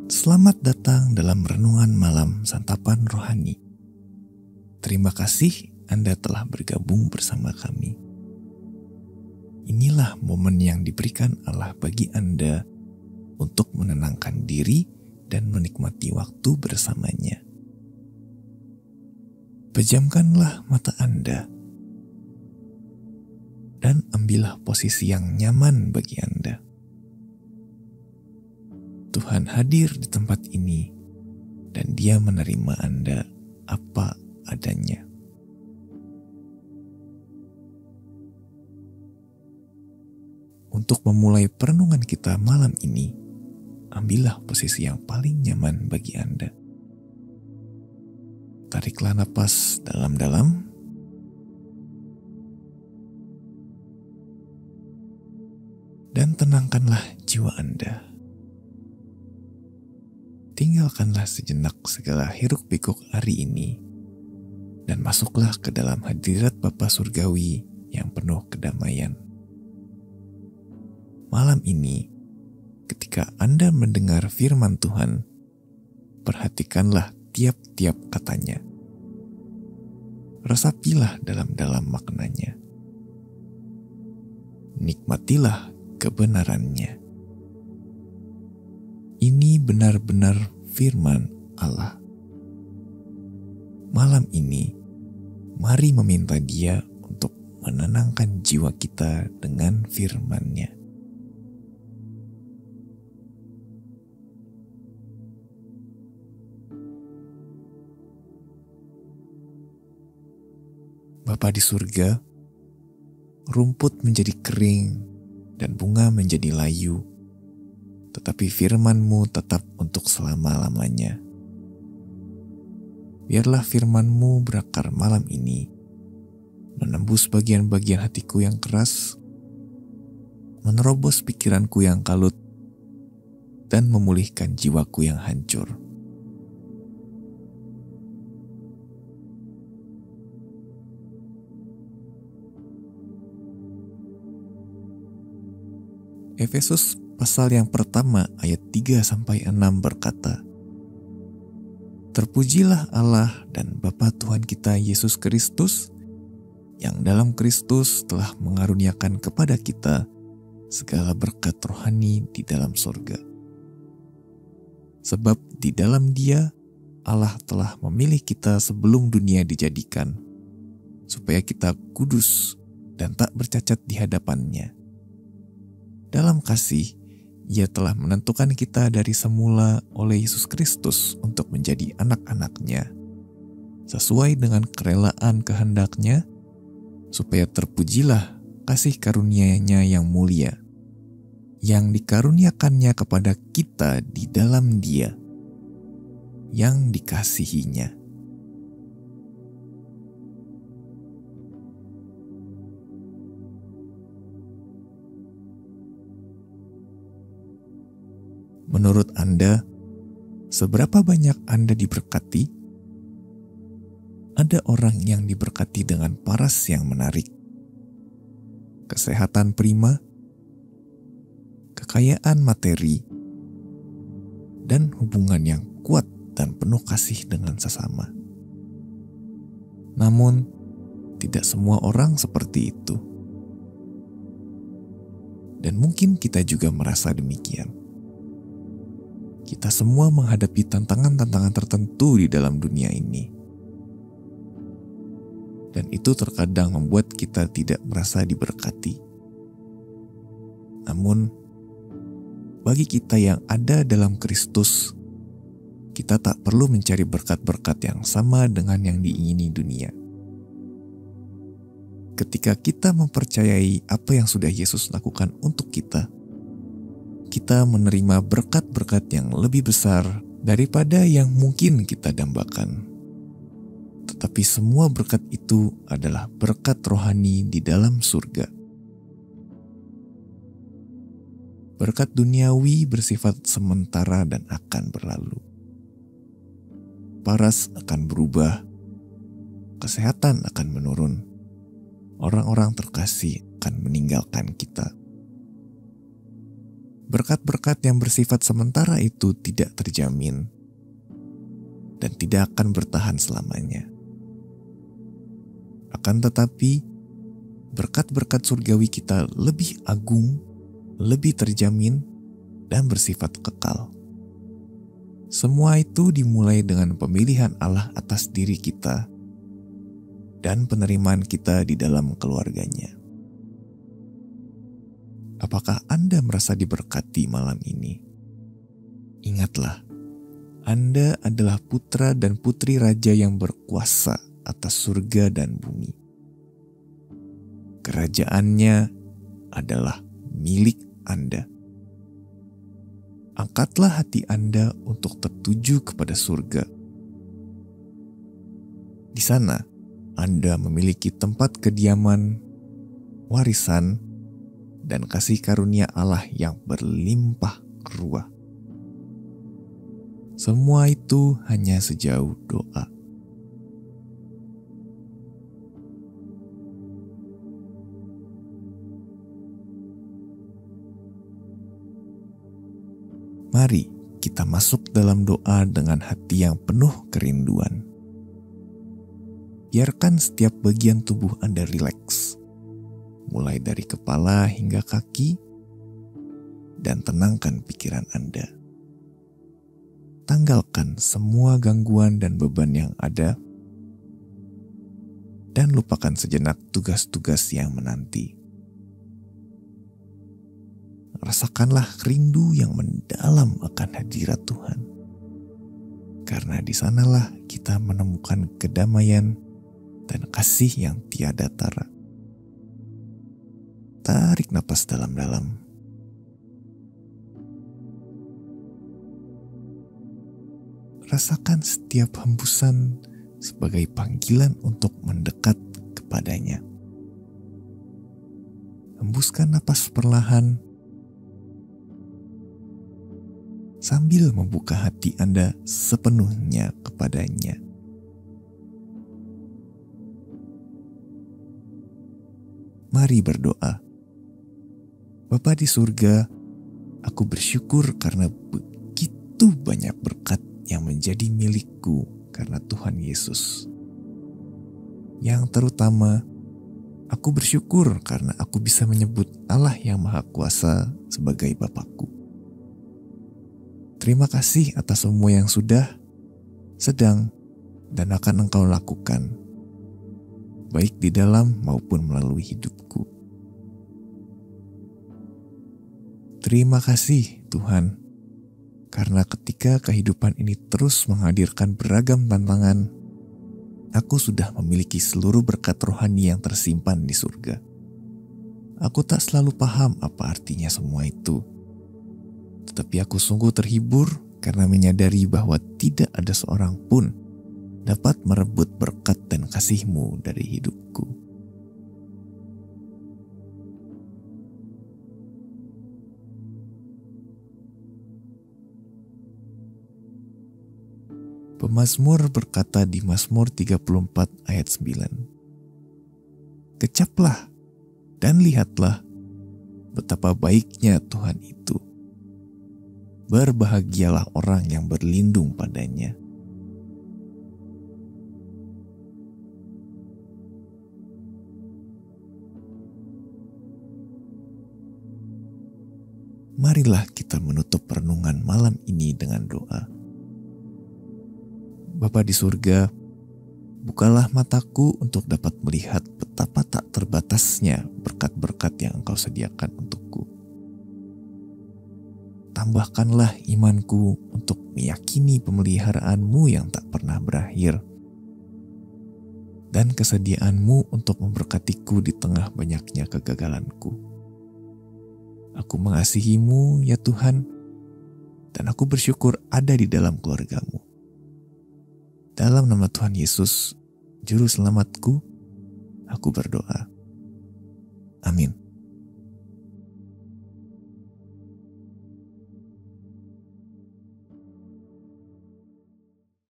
Selamat datang dalam renungan malam santapan rohani. Terima kasih Anda telah bergabung bersama kami. Inilah momen yang diberikan Allah bagi Anda untuk menenangkan diri dan menikmati waktu bersamanya. Pejamkanlah mata Anda dan ambillah posisi yang nyaman bagi Anda. Tuhan hadir di tempat ini dan Dia menerima Anda apa adanya. Untuk memulai perenungan kita malam ini, ambillah posisi yang paling nyaman bagi Anda. Tariklah napas dalam-dalam. Dan tenangkanlah jiwa Anda. Tinggalkanlah sejenak segala hiruk-pikuk hari ini dan masuklah ke dalam hadirat Bapa Surgawi yang penuh kedamaian. Malam ini, ketika Anda mendengar firman Tuhan, perhatikanlah tiap-tiap katanya. Resapilah dalam-dalam maknanya. Nikmatilah kebenarannya. Ini benar-benar firman Allah. Malam ini, mari meminta Dia untuk menenangkan jiwa kita dengan firman-Nya. Bapa di surga, rumput menjadi kering dan bunga menjadi layu, tetapi firman-Mu tetap untuk selama-lamanya. Biarlah firman-Mu berakar malam ini, menembus bagian-bagian hatiku yang keras, menerobos pikiranku yang kalut, dan memulihkan jiwaku yang hancur. Efesus pasal yang pertama ayat 3-6 berkata, Terpujilah Allah dan Bapa Tuhan kita Yesus Kristus, yang dalam Kristus telah mengaruniakan kepada kita segala berkat rohani di dalam surga. Sebab di dalam Dia, Allah telah memilih kita sebelum dunia dijadikan, supaya kita kudus dan tak bercacat di hadapan-Nya. Dalam kasih, Ia telah menentukan kita dari semula oleh Yesus Kristus untuk menjadi anak-anak-Nya, sesuai dengan kerelaan kehendak-Nya, supaya terpujilah kasih karunia-Nya yang mulia, yang dikaruniakannya kepada kita di dalam Dia, yang dikasihi-Nya. Menurut Anda, seberapa banyak Anda diberkati? Ada orang yang diberkati dengan paras yang menarik, kesehatan prima, kekayaan materi, dan hubungan yang kuat dan penuh kasih dengan sesama. Namun, tidak semua orang seperti itu. Dan mungkin kita juga merasa demikian. Kita semua menghadapi tantangan-tantangan tertentu di dalam dunia ini. Dan itu terkadang membuat kita tidak merasa diberkati. Namun, bagi kita yang ada dalam Kristus, kita tak perlu mencari berkat-berkat yang sama dengan yang diingini dunia. Ketika kita mempercayai apa yang sudah Yesus lakukan untuk kita menerima berkat-berkat yang lebih besar daripada yang mungkin kita dambakan. Tetapi semua berkat itu adalah berkat rohani di dalam surga. Berkat duniawi bersifat sementara dan akan berlalu. Paras akan berubah, kesehatan akan menurun, orang-orang terkasih akan meninggalkan kita. berkat-berkat yang bersifat sementara itu tidak terjamin dan tidak akan bertahan selamanya. Akan tetapi, berkat-berkat surgawi kita lebih agung, lebih terjamin, dan bersifat kekal. Semua itu dimulai dengan pemilihan Allah atas diri kita dan penerimaan kita di dalam keluarganya. Apakah Anda merasa diberkati malam ini? Ingatlah, Anda adalah putra dan putri raja yang berkuasa atas surga dan bumi. Kerajaannya adalah milik Anda. Angkatlah hati Anda untuk tertuju kepada surga. Di sana, Anda memiliki tempat kediaman, warisan, dan kasih karunia Allah yang berlimpah ruah. Semua itu hanya sejauh doa. Mari kita masuk dalam doa dengan hati yang penuh kerinduan. Biarkan setiap bagian tubuh Anda rileks, mulai dari kepala hingga kaki, dan tenangkan pikiran Anda. Tanggalkan semua gangguan dan beban yang ada, dan lupakan sejenak tugas-tugas yang menanti. Rasakanlah rindu yang mendalam akan hadirat Tuhan. Karena di sanalah kita menemukan kedamaian dan kasih yang tiada tara. Tarik napas dalam-dalam. Rasakan setiap hembusan sebagai panggilan untuk mendekat kepadanya. Hembuskan napas perlahan sambil membuka hati Anda sepenuhnya kepadanya. Mari berdoa. Bapa di surga, aku bersyukur karena begitu banyak berkat yang menjadi milikku karena Tuhan Yesus. Yang terutama, aku bersyukur karena aku bisa menyebut Allah yang Maha Kuasa sebagai Bapakku. Terima kasih atas semua yang sudah, sedang, dan akan Engkau lakukan, baik di dalam maupun melalui hidupku. Terima kasih Tuhan, karena ketika kehidupan ini terus menghadirkan beragam tantangan, aku sudah memiliki seluruh berkat rohani yang tersimpan di surga. Aku tak selalu paham apa artinya semua itu. Tetapi aku sungguh terhibur karena menyadari bahwa tidak ada seorang pun dapat merebut berkat dan kasih-Mu dari hidupku. Pemazmur berkata di Mazmur 34 ayat 9, "Kecaplah dan lihatlah betapa baiknya Tuhan itu. Berbahagialah orang yang berlindung padanya." Marilah kita menutup renungan malam ini dengan doa. Bapa di surga, bukalah mataku untuk dapat melihat betapa tak terbatasnya berkat-berkat yang Engkau sediakan untukku. Tambahkanlah imanku untuk meyakini pemeliharaan-Mu yang tak pernah berakhir dan kesediaan-Mu untuk memberkatiku di tengah banyaknya kegagalanku. Aku mengasihi-Mu ya Tuhan, dan aku bersyukur ada di dalam keluarga-Mu. Dalam nama Tuhan Yesus, Juru Selamatku, aku berdoa. Amin.